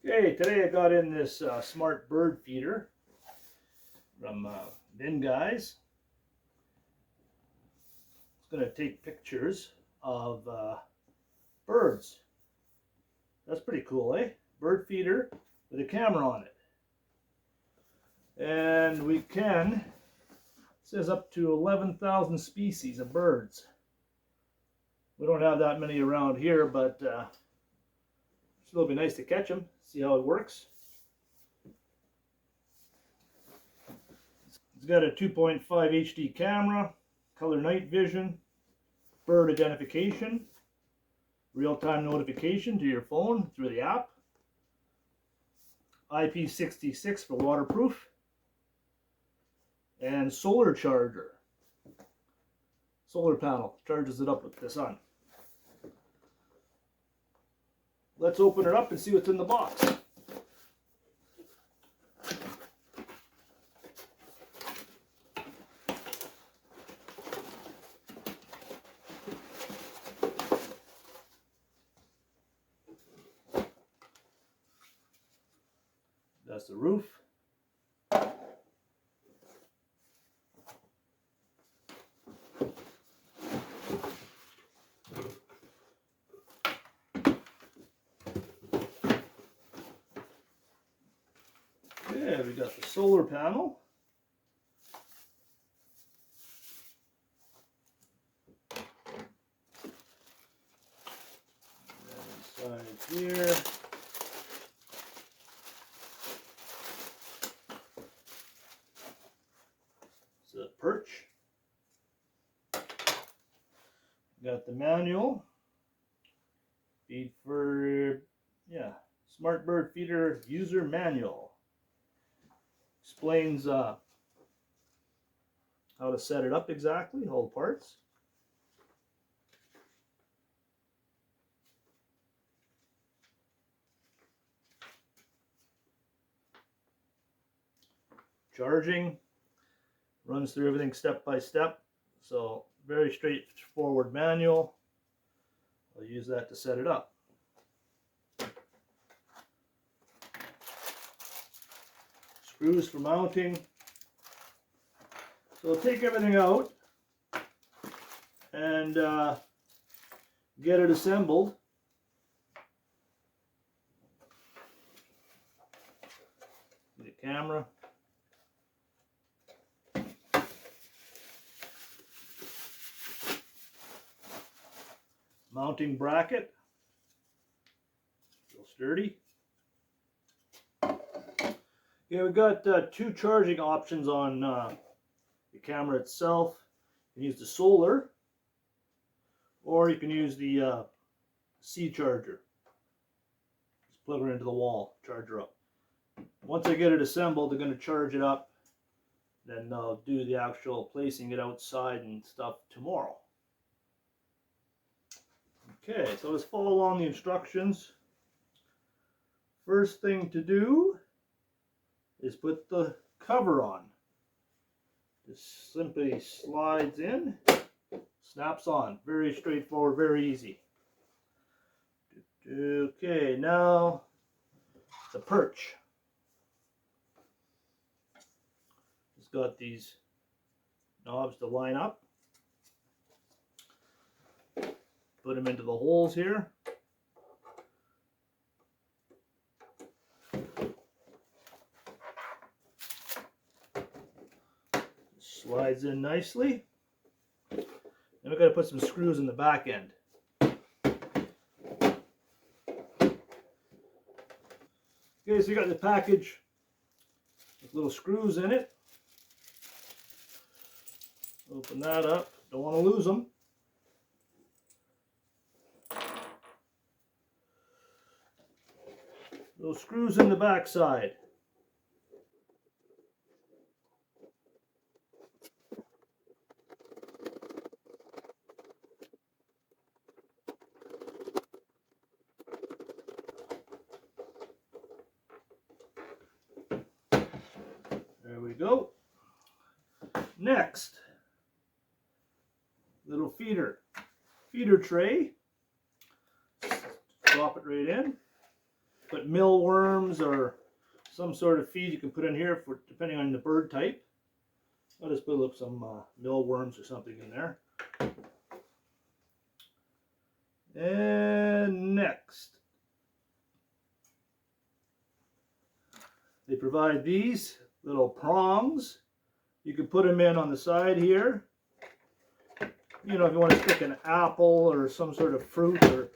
Okay, today I got in this smart bird feeder from Identifies. It's going to take pictures of birds. That's pretty cool, eh? Bird feeder with a camera on it. And we can, it says up to 11,000 species of birds. We don't have that many around here, but it'll be nice to catch them, see how it works. It's got a 2.5 HD camera, color night vision, bird identification, real-time notification to your phone through the app, IP66 for waterproof, and solar charger. Solar panel charges it up with the sun. Let's open it up and see what's in the box. That's the roof. Yeah, we got the solar panel. And inside here, it's a perch. Got the manual. Feed for, Smart Bird Feeder User Manual. Explains how to set it up exactly, all the parts. Charging, runs through everything step by step. So very straightforward manual. I'll use that to set it up. Screws for mounting. So I'll take everything out and get it assembled. The camera. Mounting bracket. Real sturdy. Yeah, we've got two charging options on the camera itself. You can use the solar, or you can use the C charger. Just plug her into the wall, charge her up. Once I get it assembled, they're going to charge it up. Then I'll do the actual placing it outside and stuff tomorrow. Okay, so let's follow along the instructions. First thing to do is put the cover on. Just simply slides in, snaps on. Very straightforward, very easy. Okay, now the perch. It's got these knobs to line up. Put them into the holes here. Slides in nicely. Then we've got to put some screws in the back end. Okay, so you got the package with little screws in it. Open that up. Don't want to lose them. Those screws in the back side. There we go. Next, little feeder tray. Drop it right in. Put mealworms or some sort of feed you can put in here for depending on the bird type. I'll just put up some mealworms or something in there. And next, they provide these little prongs. You can put them in on the side here. You know, if you want to stick an apple or some sort of fruit or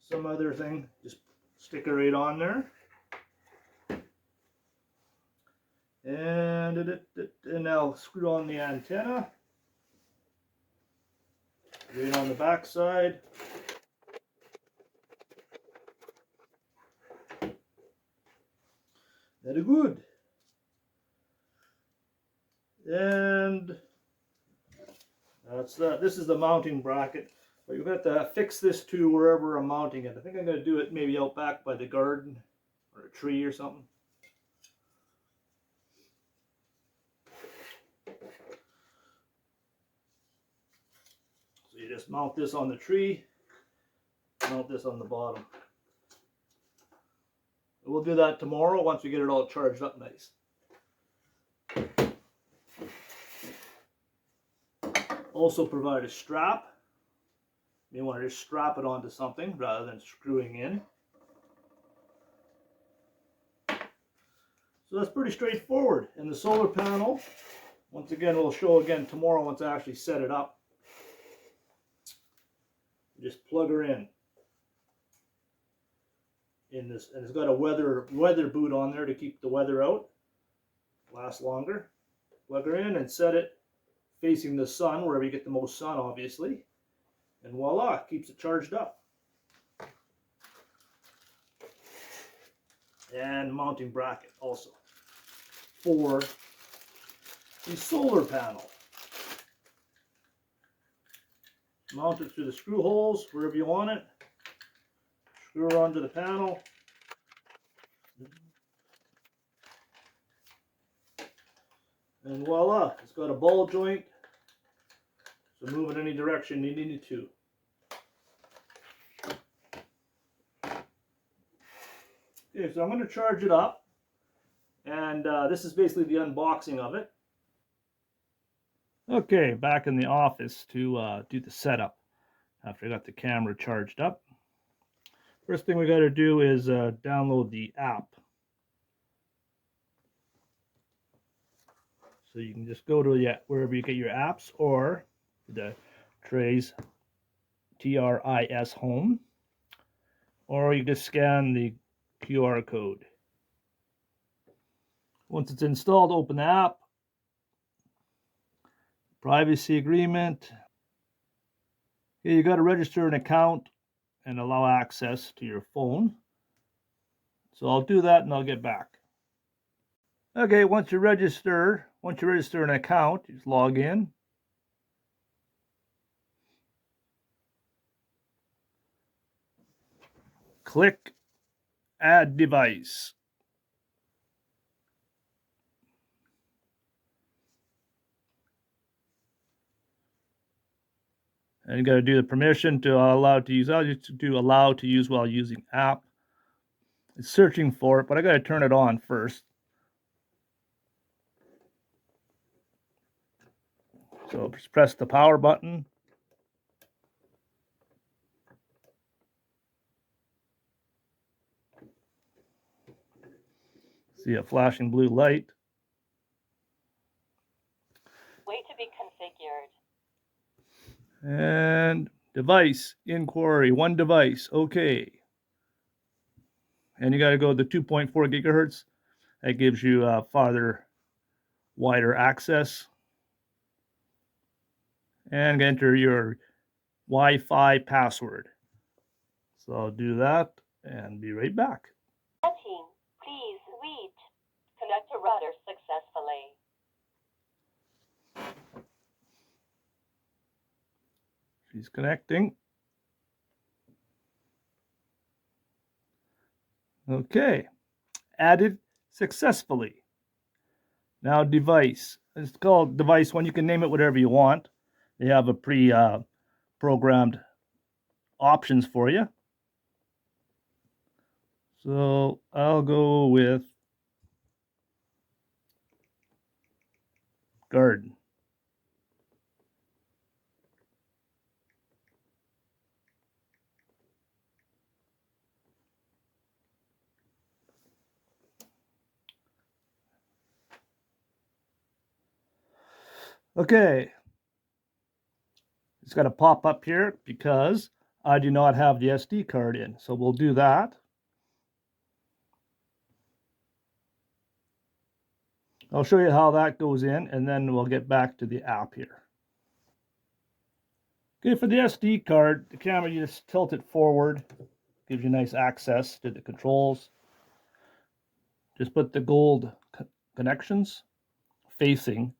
some other thing, just stick it right on there. And now screw on the antenna. Right on the back side. Very good. And that's that. This is the mounting bracket. But you've got to fix this to wherever I'm mounting it. I think I'm going to do it maybe out back by the garden or a tree or something. So you just mount this on the tree, mount this on the bottom. We'll do that tomorrow once we get it all charged up nice. Also provide a strap. You want to just strap it onto something rather than screwing in. So that's pretty straightforward. And the solar panel, once again, we'll show again tomorrow once I actually set it up. Just plug her in this, and it's got a weather boot on there to keep the weather out, last longer. Plug her in and set it facing the sun, wherever you get the most sun, obviously, and voila, keeps it charged up. And mounting bracket also for the solar panel. Mount it through the screw holes wherever you want it. Screw her onto the panel. And voila, it's got a ball joint. So move in any direction you need it to. Okay, so I'm going to charge it up. And this is basically the unboxing of it. Okay, back in the office to do the setup after I got the camera charged up. First thing we got to do is download the app. So you can just go to wherever you get your apps or the Tris home, or you just scan the QR code. Once it's installed, open the app. Privacy agreement. Here you got to register an account and allow access to your phone. So I'll do that and I'll get back. Okay, once you register an account, you just log in. Click Add Device. And you got to do the permission to allow to use. I'll just do allow to use while using app. It's searching for it, but I got to turn it on first. So just press the power button. See a flashing blue light. Wait to be configured. And device inquiry, one device, okay. And you got to go to the 2.4 gigahertz. That gives you farther, wider access. And enter your Wi-Fi password. So I'll do that and be right back. Team, please wait. Connect to router successfully. She's connecting. Okay, added successfully. Now device. It's called device one. You can name it whatever you want. They have a pre-programmed options for you. So I'll go with garden. Okay, it's got to pop up here because I do not have the SD card in. So we'll do that. I'll show you how that goes in, and then we'll get back to the app here. Okay, for the SD card, the camera, you just tilt it forward. Gives you nice access to the controls. Just put the gold connections facing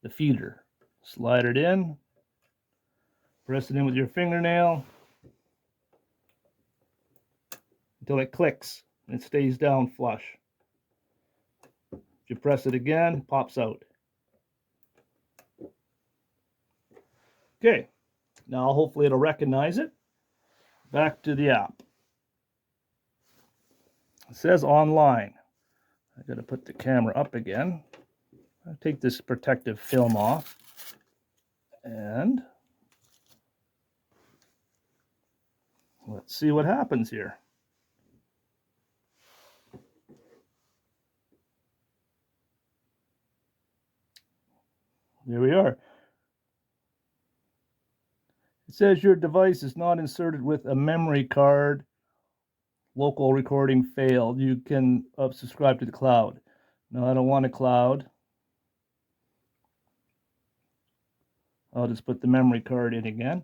the feeder. Slide it in. Press it in with your fingernail until it clicks and it stays down flush. If you press it again, it pops out. Okay, now hopefully it'll recognize it. Back to the app. It says online. I gotta put the camera up again. I'll take this protective film off. And let's see what happens here. There we are. It says your device is not inserted with a memory card. Local recording failed. You can subscribe to the cloud. No, I don't want a cloud. I'll just put the memory card in again.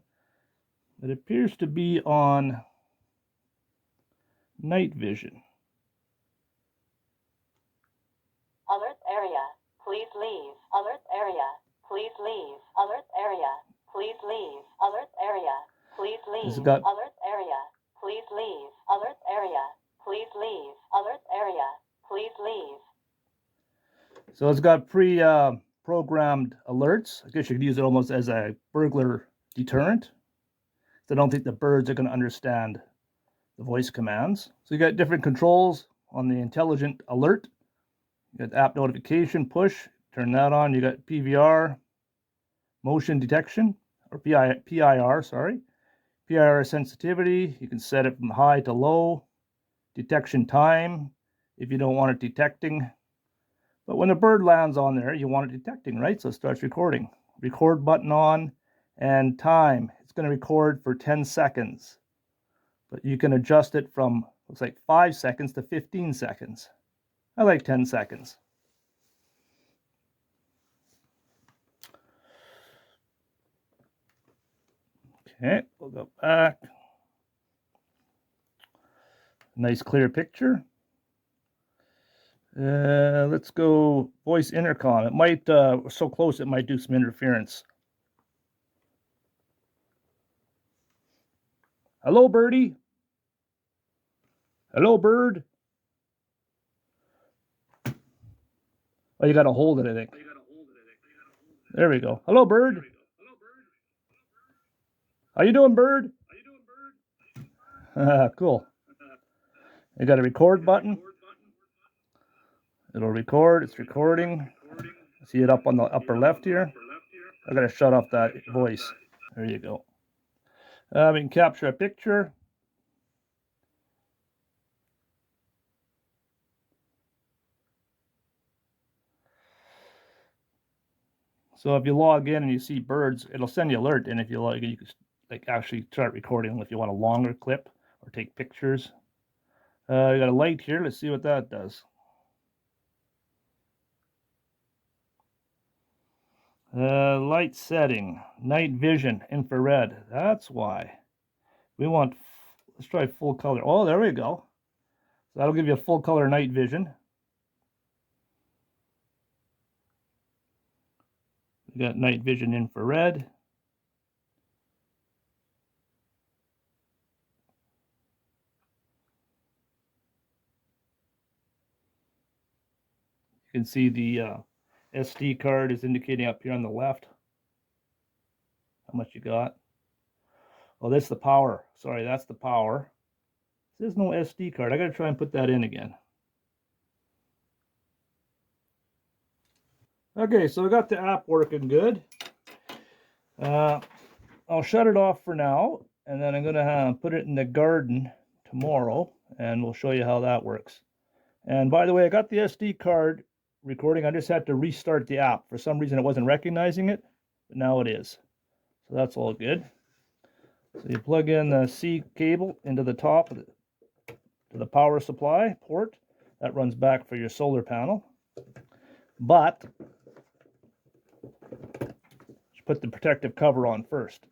It appears to be on night vision. Alert area. Please leave. Alert area. Please leave. Alert area. Please leave. Alert area. Please leave. Alert area. Please leave. Alert area. Please leave. Alert area. Please leave. So it's got pre-programmed alerts. I guess you could use it almost as a burglar deterrent. I don't think the birds are going to understand the voice commands. So you got different controls on the intelligent alert. You got app notification push. Turn that on. You got PVR, motion detection, or PIR, sorry. PIR sensitivity. You can set it from high to low. Detection time, if you don't want it detecting. But when a bird lands on there, you want it detecting, right? So it starts recording. Record button on, and time. It's going to record for 10 seconds. But you can adjust it from, looks like 5 seconds to 15 seconds. I like 10 seconds. Okay, we'll go back. Nice clear picture. Let's go voice intercom. It might, so close it might do some interference. Hello, birdie. Hello, bird. Oh, you got to hold it, I think. There we go. Hello, bird. How you doing, bird? Cool. You got a record button. It'll record. It's recording. See it up on the upper left here. I gotta shut off that voice. There you go. We can capture a picture. So if you log in and you see birds, it'll send you an alert. And if you like, you can like actually start recording if you want a longer clip or take pictures. You got a light here. Let's see what that does. Light setting, night vision, infrared. That's why. We want, let's try full color. Oh, there we go. So that'll give you a full color night vision. We got night vision infrared. You can see the SD card is indicating up here on the left how much you got. Oh, that's the power. Sorry, that's the power. There's no SD card. I gotta try and put that in again. Okay, so I got the app working good. I'll shut it off for now, and then I'm gonna put it in the garden tomorrow, and we'll show you how that works. And by the way, I got the SD card recording. I just had to restart the app. For some reason, it wasn't recognizing it, but now it is. So that's all good. So you plug in the C cable into the top of to the power supply port. That runs back for your solar panel. But you put the protective cover on first.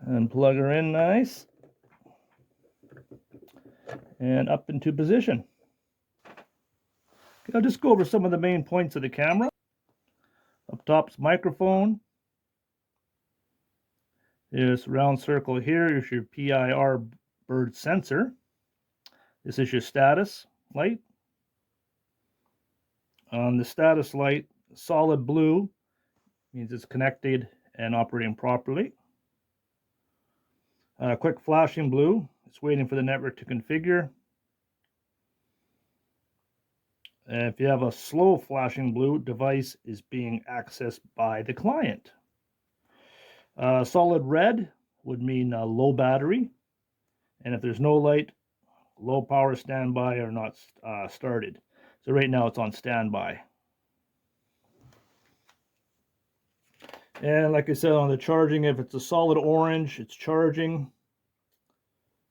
And plug her in nice. And up into position. Okay, I'll just go over some of the main points of the camera. Up top's microphone. This round circle here is your PIR bird sensor. This is your status light. On the status light, solid blue means it's connected and operating properly. Quick flashing blue, it's waiting for the network to configure. And if you have a slow flashing blue, device is being accessed by the client. Solid red would mean low battery. And if there's no light, low power standby or not started. So right now it's on standby. And like I said on the charging, if it's a solid orange, it's charging.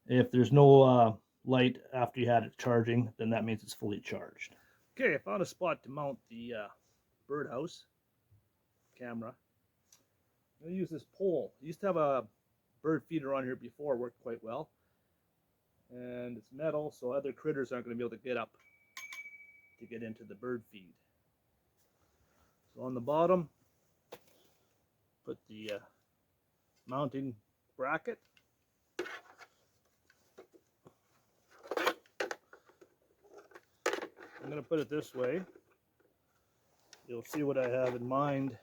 If there's no light after you had it charging, then that means it's fully charged. Okay, I found a spot to mount the birdhouse camera. I'm going to use this pole. I used to have a bird feeder on here before, worked quite well. And it's metal, so other critters aren't going to be able to get up to get into the bird feed. So on the bottom, put the mounting bracket. I'm going to put it this way. You'll see what I have in mind.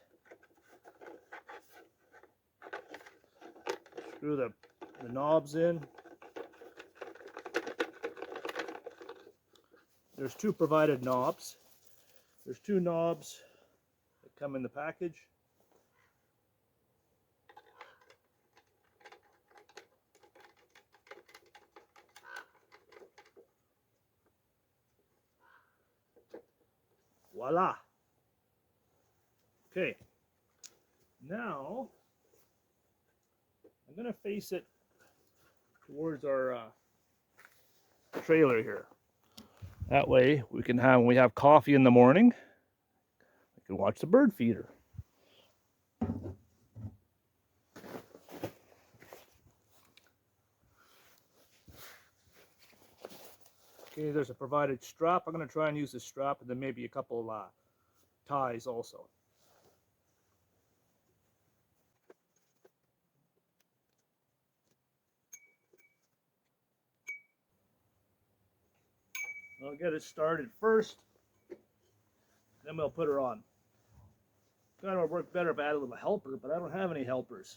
Screw the knobs in. There's two provided knobs. There's two knobs that come in the package. Voila. Okay. Now I'm going to face it towards our trailer here. That way we can have, when we have coffee in the morning, we can watch the bird feeder. Okay, there's a provided strap. I'm going to try and use this strap and then maybe a couple ties also. I'll get it started first, then we'll put her on. Kind of work better if I had a little helper, but I don't have any helpers.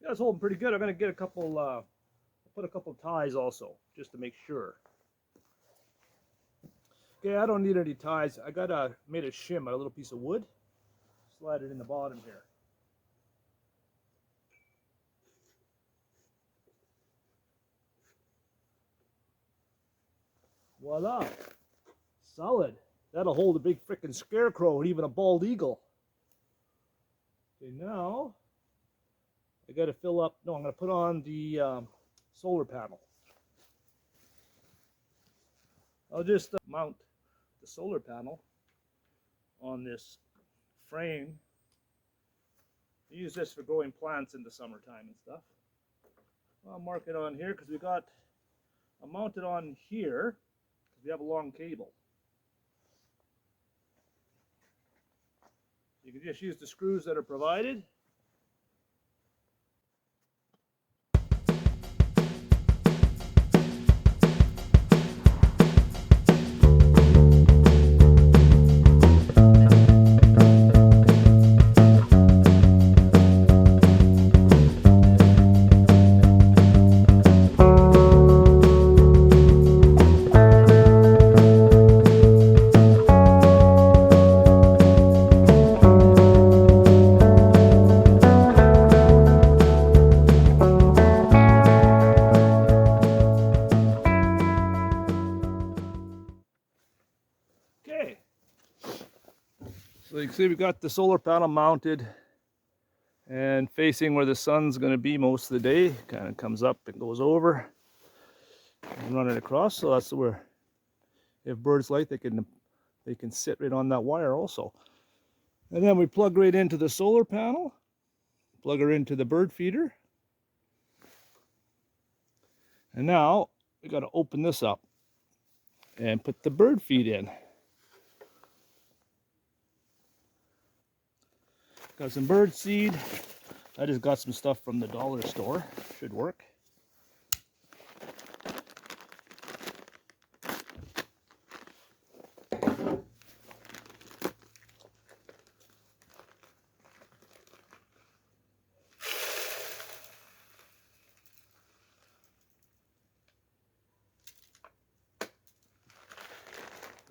Yeah, it's holding pretty good. I'm going to get a couple, put a couple ties also, just to make sure. Okay, I don't need any ties. I got made a shim out of a little piece of wood. Slide it in the bottom here. Voila. Solid. That'll hold a big frickin' scarecrow and even a bald eagle. Okay, now I got to fill up. No, I'm going to put on the solar panel. I'll just mount the solar panel on this frame. I use this for growing plants in the summertime and stuff. I'll mark it on here because I'll mount it on here because we have a long cable. You can just use the screws that are provided. Okay, so you can see we've got the solar panel mounted and facing where the sun's going to be most of the day. Kind of comes up and goes over and run it across. So that's where, if birds like, they can sit right on that wire also. And then we plug right into the solar panel, plug her into the bird feeder. And now we got to open this up and put the bird feed in. Got some bird seed. I just got some stuff from the dollar store. Should work.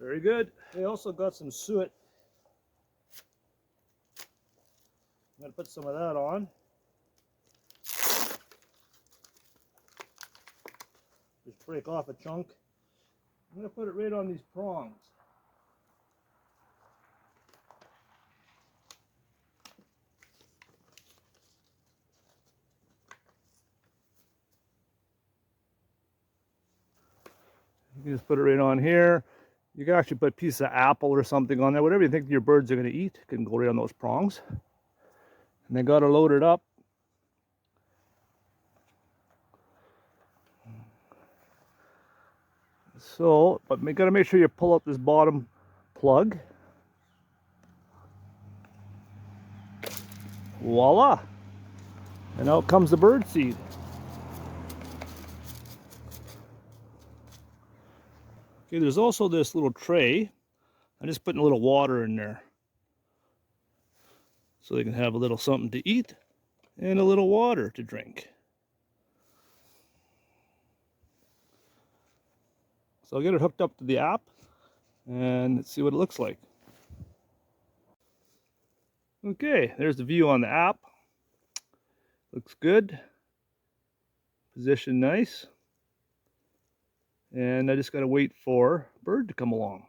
Very good. They also got some suet. I'm going to put some of that on. Just break off a chunk. I'm going to put it right on these prongs. You can just put it right on here. You can actually put a piece of apple or something on there. Whatever you think your birds are going to eat can go right on those prongs. And they got to load it up. So, but you got to make sure you pull out this bottom plug. Voila! And out comes the bird seed. Okay, there's also this little tray. I'm just putting a little water in there so they can have a little something to eat and a little water to drink. So I'll get it hooked up to the app and let's see what it looks like. Okay, there's the view on the app. Looks good. Position nice. And I just gotta wait for bird to come along.